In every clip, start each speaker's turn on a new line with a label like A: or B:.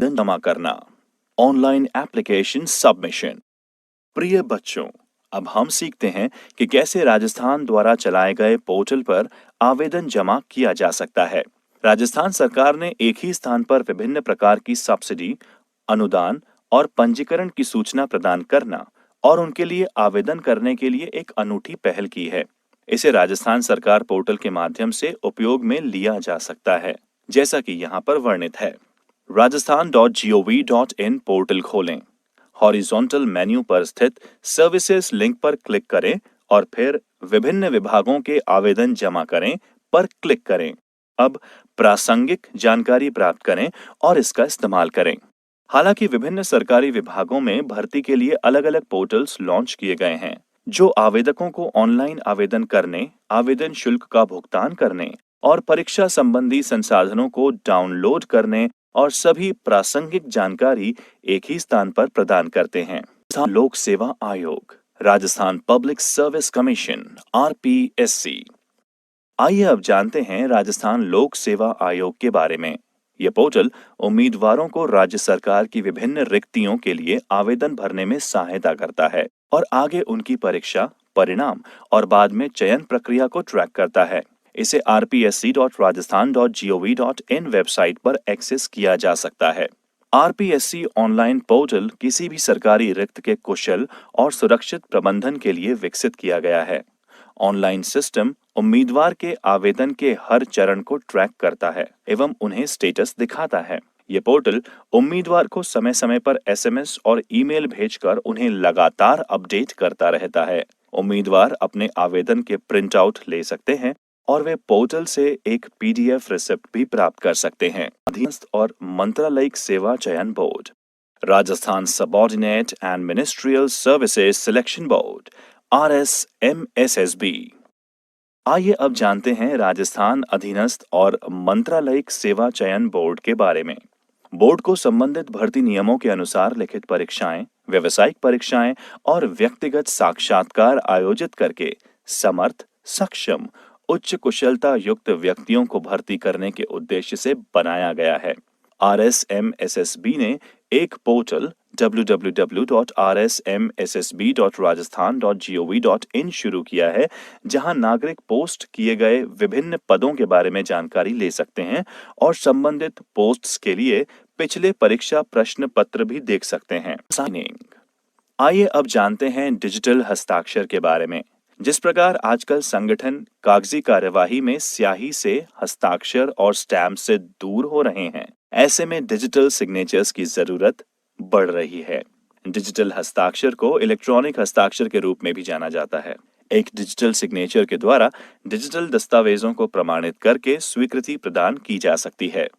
A: धन जमा करना, ऑनलाइन एप्लीकेशन सबमिशन। प्रिय बच्चों, अब हम सीखते हैं कि कैसे राजस्थान द्वारा चलाए गए पोर्टल पर आवेदन जमा किया जा सकता है। राजस्थान सरकार ने एक ही स्थान पर विभिन्न प्रकार की सब्सिडी, अनुदान और पंजीकरण की सूचना प्रदान करना और उनके लिए आवेदन करने के लिए एक अनूठी पहल की है। इसे राजस्थान सरकार पोर्टल के माध्यम से उपयोग में लिया जा सकता है, जैसा कि यहाँ पर वर्णित है। rajasthan.gov.in पोर्टल खोलें। हॉरिजॉन्टल मेन्यू पर स्थित सर्विसेज लिंक पर क्लिक करें और फिर विभिन्न विभागों के आवेदन जमा करें पर क्लिक करें। अब प्रासंगिक जानकारी प्राप्त करें और इसका इस्तेमाल करें। हालांकि विभिन्न सरकारी विभागों में भर्ती के लिए अलग-अलग पोर्टल्स लॉन्च किए गए हैं, जो आवेदकों को ऑनलाइन आवेदन करने, आवेदन शुल्क का भुगतान करने और परीक्षा संबंधी संसाधनों को डाउनलोड करने और सभी प्रासंगिक जानकारी एक ही स्थान पर प्रदान करते हैं। राजस्थान लोक सेवा आयोग, Rajasthan public service commission (RPSC). आइए अब जानते हैं राजस्थान लोक सेवा आयोग के बारे में। ये पोर्टल उम्मीदवारों को राज्य सरकार की विभिन्न रिक्तियों के लिए आवेदन भरने में सहायता करता है और आगे उनकी परीक्षा, परिणाम और बाद में चयन प्रक्रिया को ट्रैक करता है। इसे rpsc.rajasthan.gov.in वेबसाइट पर एक्सेस किया जा सकता है। RPSC ऑनलाइन पोर्टल किसी भी सरकारी रिक्त के कुशल और सुरक्षित प्रबंधन के लिए विकसित किया गया है। ऑनलाइन सिस्टम उम्मीदवार के आवेदन के हर चरण को ट्रैक करता है एवं उन्हें स्टेटस दिखाता है। ये पोर्टल उम्मीदवार को समय समय पर SMS और ईमेल भेजकर उन्हें लगातार अपडेट करता रहता है। उम्मीदवार अपने आवेदन के प्रिंट आउट ले सकते हैं और वे पोर्टल से एक PDF रिसिप्ट भी प्राप्त कर सकते हैं। अधीनस्थ और मंत्रालयिक सेवा चयन board, Rajasthan subordinate and ministerial services selection board RSMSSB। आइए अब जानते हैं राजस्थान अधीनस्थ और मंत्रालयिक सेवा चयन बोर्ड के बारे में। बोर्ड को संबंधित भर्ती नियमों के अनुसार लिखित परीक्षाएं, व्यावसायिक परीक्षाएं और व्यक्तिगत साक्षात्कार आयोजित करके समर्थ, सक्षम, उच्च कुशलता युक्त व्यक्तियों को भर्ती करने के उद्देश्य से बनाया गया है। RSMSSB ने एक पोर्टल www.rsmssb.rajasthan.gov.in शुरू किया है, जहां नागरिक पोस्ट किए गए विभिन्न पदों के बारे में जानकारी ले सकते हैं और संबंधित पोस्ट्स के लिए पिछले परीक्षा प्रश्न पत्र भी देख सकते हैं। साइनिंग। आइए अब जानते हैं डिजिटल हस्ताक्षर के बारे में। जिस प्रकार आजकल संगठन कागजी कार्यवाही में स्याही से, हस्ताक्षर और स्टैम्प से दूर हो रहे हैं, ऐसे में डिजिटल सिग्नेचर्स की जरूरत बढ़ रही है। डिजिटल हस्ताक्षर को इलेक्ट्रॉनिक हस्ताक्षर के रूप में भी जाना जाता है। एक डिजिटल सिग्नेचर के द्वारा डिजिटल दस्तावेजों को प्रमाणित करके स्वीकृति प्रदान की जा सकती है।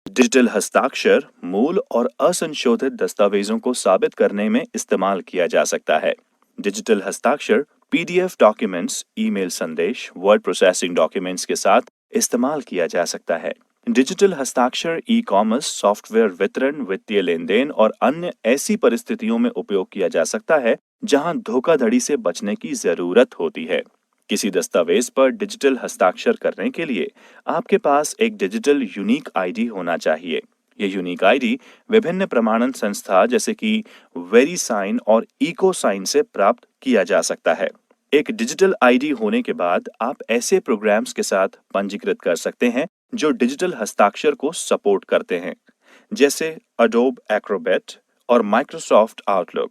A: डिजिटल हस्ताक्षर मूल और असंशोधित दस्तावेजों को साबित करने में इस्तेमाल किया जा सकता है। डिजिटल हस्ताक्षर PDF डॉक्यूमेंट्स, ईमेल संदेश, वर्ड प्रोसेसिंग डॉक्यूमेंट्स के साथ इस्तेमाल किया जा सकता है। डिजिटल हस्ताक्षर ई-कॉमर्स, सॉफ्टवेयर वितरण, वित्तीय लेनदेन और अन्य ऐसी परिस्थितियों में उपयोग किया जा सकता है जहां धोखाधड़ी से बचने की जरूरत होती है। किसी दस्तावेज पर डिजिटल हस्ताक्षर करने के लिए आपके पास एक डिजिटल यूनिक ID होना चाहिए। ये यूनिक ID विभिन्न प्रमाणन संस्था जैसे कि वेरीसाइन और इकोसाइन से प्राप्त किया जा सकता है। एक डिजिटल ID होने के बाद आप ऐसे प्रोग्राम्स के साथ पंजीकृत कर सकते हैं जो डिजिटल हस्ताक्षर को सपोर्ट करते हैं, जैसे Adobe Acrobat और Microsoft Outlook।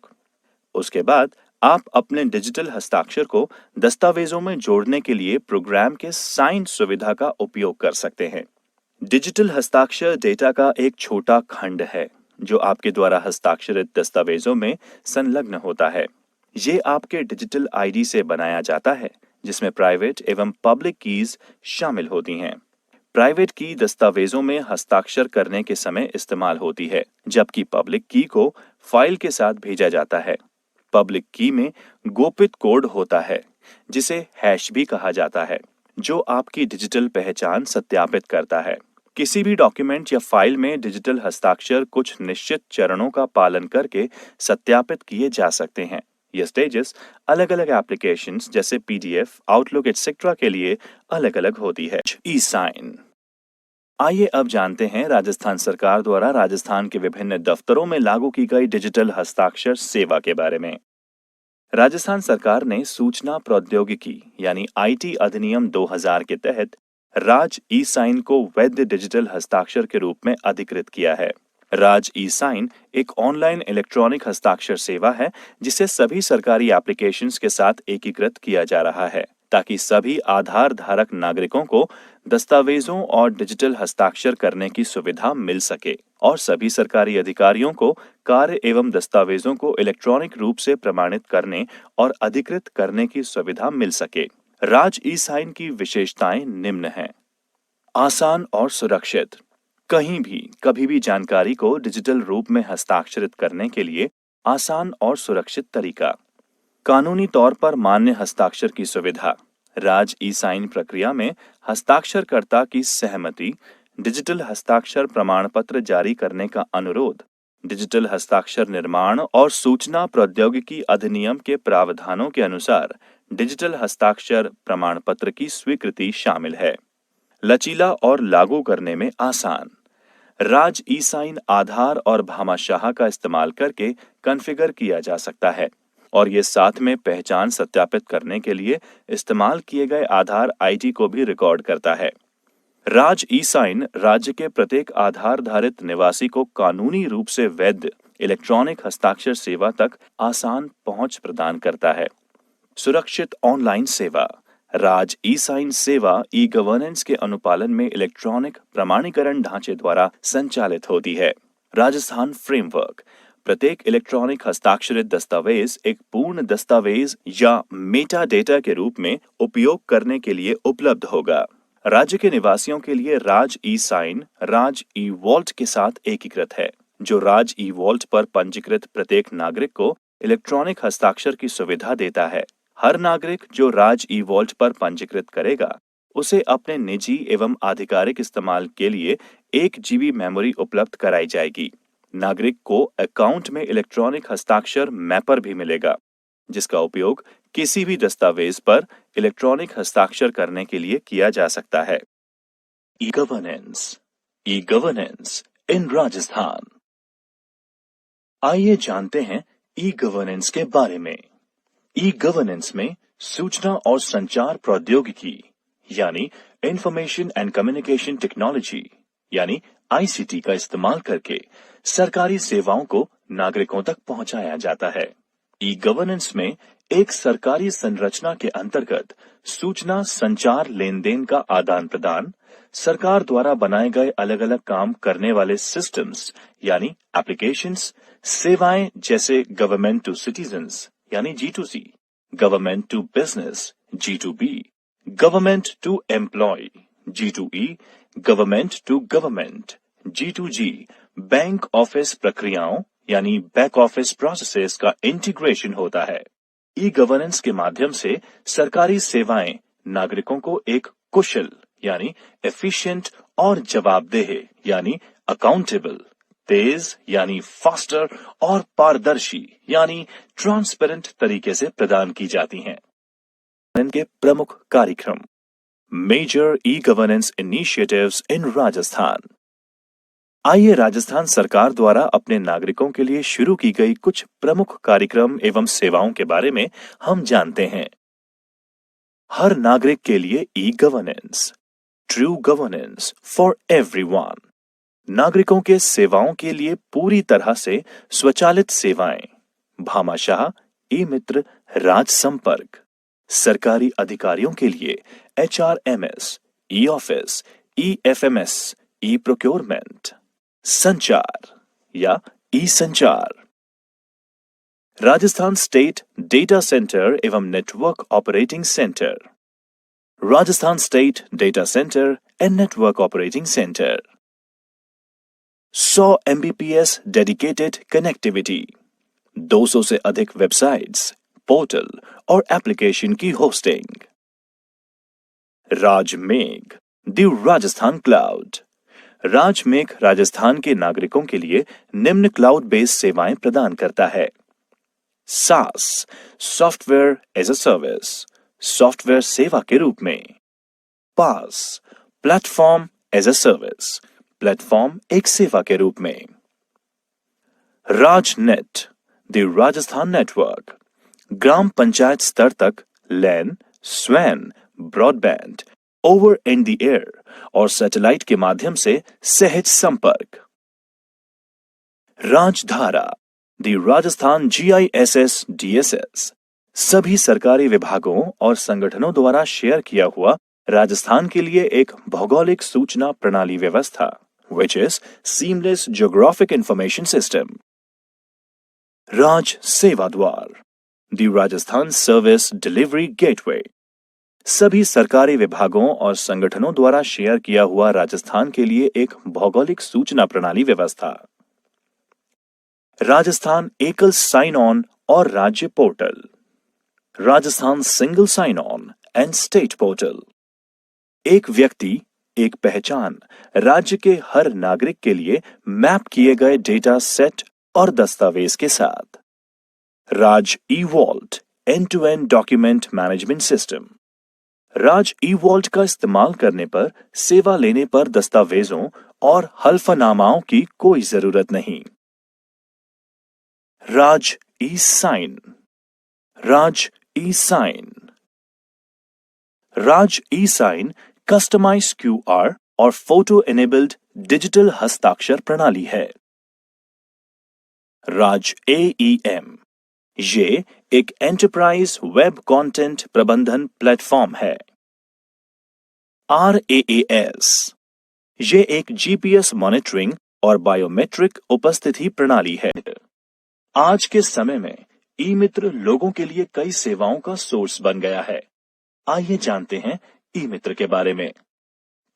A: उसके बाद आप अपने डिजिटल हस्ताक्षर को दस्तावेजों में जोड़ने के लिए प्रोग्राम के साइन सुविधा का उपयोग कर सकते हैं। डिजिटल हस्ताक्षर डेटा का एक छोटा खंड है जो आपके द्वारा हस्ताक्षरित दस्तावेजों में संलग्न होता है। ये आपके डिजिटल ID से बनाया जाता है, जिसमें प्राइवेट एवं पब्लिक कीज शामिल होती हैं। प्राइवेट की दस्तावेजों में हस्ताक्षर करने के समय इस्तेमाल होती है, जबकि पब्लिक की को फाइल के साथ भेजा जाता है। पब्लिक की में गोपित कोड होता है, जिसे हैश भी कहा जाता है, जो आपकी डिजिटल पहचान सत्यापित करता है। किसी भी डॉक्यूमेंट या फाइल में डिजिटल हस्ताक्षर कुछ निश्चित चरणों का पालन करके सत्यापित किए जा सकते हैं। ये स्टेजेस अलग-अलग एप्लीकेशंस जैसे PDF, आउटलुक एटसेट्रा के लिए अलग-अलग होती है। ई-साइन। आइए अब जानते हैं राजस्थान सरकार द्वारा राजस्थान के विभिन्न दफ्तरों में लागू की गई डिजिटल हस्ताक्षर सेवा के बारे में। राजस्थान सरकार ने सूचना प्रौद्योगिकी यानी आईटी अधिनियम 2000 के तहत राज ई साइन को वैध डिजिटल हस्ताक्षर के रूप में अधिकृत किया है। राज ई साइन एक ऑनलाइन इलेक्ट्रॉनिक हस्ताक्षर सेवा है जिसे सभी सरकारी एप्लीकेशंस के साथ एकीकृत किया जा रहा है ताकि सभी आधार धारक नागरिकों को दस्तावेजों और डिजिटल हस्ताक्षर करने की सुविधा मिल सके और सभी सरकारी अधिकारियों को कार्य एवं दस्तावेजों को इलेक्ट्रॉनिक रूप से प्रमाणित करने और अधिकृत करने की सुविधा मिल सके। राज ई साइन की विशेषताएं निम्न हैं। आसान और सुरक्षित। कहीं भी कभी भी जानकारी को डिजिटल रूप में हस्ताक्षरित करने के लिए आसान और सुरक्षित तरीका। कानूनी तौर पर मान्य हस्ताक्षर की सुविधा। राज ई साइन प्रक्रिया में हस्ताक्षरकर्ता की सहमति, डिजिटल हस्ताक्षर प्रमाण पत्र जारी करने का अनुरोध, डिजिटल हस्ताक्षर निर्माण और सूचना प्रौद्योगिकी अधिनियम के प्रावधानों के अनुसार डिजिटल हस्ताक्षर प्रमाण पत्र की स्वीकृति शामिल है। लचीला और लागू करने में आसान। राज ई साइन आधार और भामाशाह का इस्तेमाल करके कॉन्फ़िगर किया जा सकता है और ये साथ में पहचान सत्यापित करने के लिए इस्तेमाल किए गए आधार आईडी को भी रिकॉर्ड करता है। राज ई साइन राज्य के प्रत्येक आधार धारित निवासी को कानूनी रूप से वैध इलेक्ट्रॉनिक हस्ताक्षर सेवा तक आसान पहुंच प्रदान करता है। सुरक्षित ऑनलाइन सेवा। राज ई साइन सेवा ई गवर्नेंस के अनुपालन में इलेक्ट्रॉनिक प्रमाणीकरण ढांचे द्वारा संचालित होती है। राजस्थान फ्रेमवर्क। प्रत्येक इलेक्ट्रॉनिक हस्ताक्षरित दस्तावेज एक पूर्ण दस्तावेज या मेटा डेटा के रूप में उपयोग करने के लिए उपलब्ध होगा। राज्य के निवासियों के लिए राज ई साइन राज ई वॉल्ट के साथ एकीकृत है, जो राज ई वॉल्ट पर पंजीकृत प्रत्येक नागरिक को इलेक्ट्रॉनिक हस्ताक्षर की सुविधा देता है। हर नागरिक जो राज ई वॉल्ट पर पंजीकृत करेगा उसे अपने निजी एवं आधिकारिक इस्तेमाल के लिए 1 GB मेमोरी उपलब्ध कराई जाएगी। नागरिक को अकाउंट में इलेक्ट्रॉनिक हस्ताक्षर मैपर भी मिलेगा, जिसका उपयोग किसी भी दस्तावेज पर इलेक्ट्रॉनिक हस्ताक्षर करने के लिए किया जा सकता है। ई गवर्नेंस इन राजस्थान। आइए जानते हैं ई गवर्नेंस के बारे में। ई गवर्नेंस में सूचना और संचार प्रौद्योगिकी यानी इंफॉर्मेशन एंड कम्युनिकेशन टेक्नोलॉजी यानी आईसीटी का इस्तेमाल करके सरकारी सेवाओं को नागरिकों तक पहुंचाया जाता है। ई गवर्नेंस में एक सरकारी संरचना के अंतर्गत सूचना संचार लेन देन का आदान प्रदान, सरकार द्वारा बनाए गए अलग अलग काम करने वाले सिस्टम्स यानी एप्लीकेशंस, सेवाएं जैसे गवर्नमेंट टू सिटीजन्स यानी G2C, government to business G2B, government to employ G2E, government to government G2G, bank office प्रक्रियाओं यानी बैक ऑफिस प्रोसेसेस का इंटीग्रेशन होता है। ई गवर्नेंस के माध्यम से सरकारी सेवाएं नागरिकों को एक कुशल यानी एफिशिएंट और जवाबदेह यानी अकाउंटेबल, तेज यानी फास्टर और पारदर्शी यानी ट्रांसपेरेंट तरीके से प्रदान की जाती हैं। इनके प्रमुख कार्यक्रम। मेजर ई गवर्नेंस इनिशिएटिव्स इन राजस्थान। आइए राजस्थान सरकार द्वारा अपने नागरिकों के लिए शुरू की गई कुछ प्रमुख कार्यक्रम एवं सेवाओं के बारे में हम जानते हैं। हर नागरिक के लिए e governance, true governance for everyone. नागरिकों के सेवाओं के लिए पूरी तरह से स्वचालित सेवाएं। भामाशाह, ई मित्र, राज संपर्क। सरकारी अधिकारियों के लिए HRMS, e office, e FMS, e procurement. Sanchar या e Sanchar. Rajasthan state data centre एवं network operating centre. Rajasthan state data centre and network operating centre. 100 Mbps dedicated connectivity. 200 से अधिक वेबसाइट्स, पोर्टल और एप्लीकेशन की hosting. Rajmegh, the Rajasthan cloud. Rajmegh Rajasthan के नागरिकों के लिए निम्न क्लाउड बेस्ड सेवाएं प्रदान करता है। SaaS, software as a service, software सेवा के रूप में। PaaS, platform as a service, platform एक सेवा के रूप में। राजनेट, द राजस्थान नेटवर्क, ग्राम पंचायत स्तर तक लैन, स्वैन, broadband, over and the air और सैटेलाइट के माध्यम से सहज संपर्क। Rajdhara, the Rajasthan GISS DSS, सभी सरकारी विभागों और संगठनों द्वारा शेयर किया हुआ राजस्थान के लिए एक भौगोलिक सूचना प्रणाली व्यवस्था, which is seamless geographic information system। राज सेवा द्वार, the Rajasthan service delivery gateway, सभी सरकारी विभागों और संगठनों द्वारा शेयर किया हुआ राजस्थान के लिए एक भौगोलिक सूचना प्रणाली व्यवस्था। राजस्थान एकल साइन ऑन और राज्य portal, Rajasthan single sign on and state portal, एक व्यक्ति एक पहचान राज्य के हर नागरिक के लिए मैप किए गए डेटा सेट और दस्तावेज के साथ। Raj e vault, end to end document management system, Raj e vault का इस्तेमाल करने पर सेवा लेने पर दस्तावेजों और हल्फनामाओं की कोई जरूरत नहीं। राज ई-साइन, राज ई-साइन, राज ई-साइन कस्टमाइज QR और फोटो एनेबल्ड डिजिटल हस्ताक्षर प्रणाली है। राज AEM, ये एक एंटरप्राइज वेब कंटेंट प्रबंधन प्लेटफॉर्म है। RAAS, ये एक GPS मॉनिटरिंग और बायोमेट्रिक उपस्थिति प्रणाली है। आज के समय में ई-मित्र लोगों के लिए कई सेवाओं का सोर्स बन गया है। आइए जानते हैं ई-मित्र के बारे में।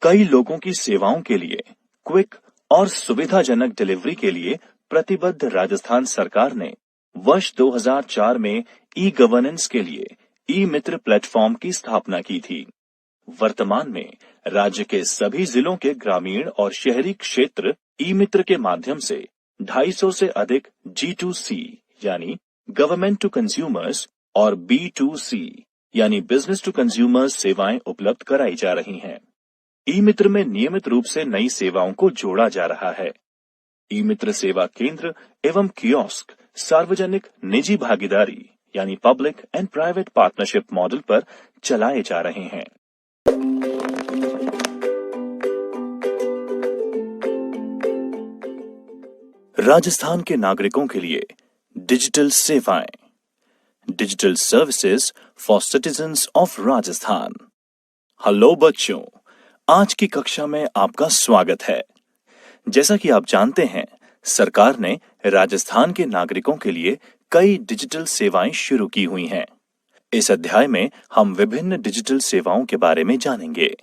A: कई लोगों की सेवाओं के लिए क्विक और सुविधाजनक डिलीवरी के लिए प्रतिबद्ध राजस्थान सरकार ने वर्ष 2004 में ई-गवर्नेंस के लिए ई-मित्र प्लेटफॉर्म की स्थापना की थी। वर्तमान में राज्य के सभी जिलों के ग्रामीण और शहरी क्षेत्र ई-मित्र के माध्यम से 250 से अधिक G2C यानी गवर्नमेंट टू कंज्यूमर्स और B2C यानी बिजनेस टू कंज्यूमर्स सेवाएं उपलब्ध कराई जा रही हैं। ई-मित्र में नियमित रूप से नई सेवाओं को जोड़ा जा रहा है। ई-मित्र सेवा केंद्र एवं कियोस्क सार्वजनिक निजी भागीदारी यानी public and private partnership model पर चलाए जा रहे हैं। राजस्थान के नागरिकों के लिए डिजिटल सेवाएं, digital services for citizens of Rajasthan. Hello बच्चों, आज की कक्षा में आपका स्वागत है। जैसा कि आप जानते हैं, सरकार ने राजस्थान के नागरिकों के लिए कई डिजिटल सेवाएं शुरू की हुई हैं। इस अध्याय में हम विभिन्न डिजिटल सेवाओं के बारे में जानेंगे।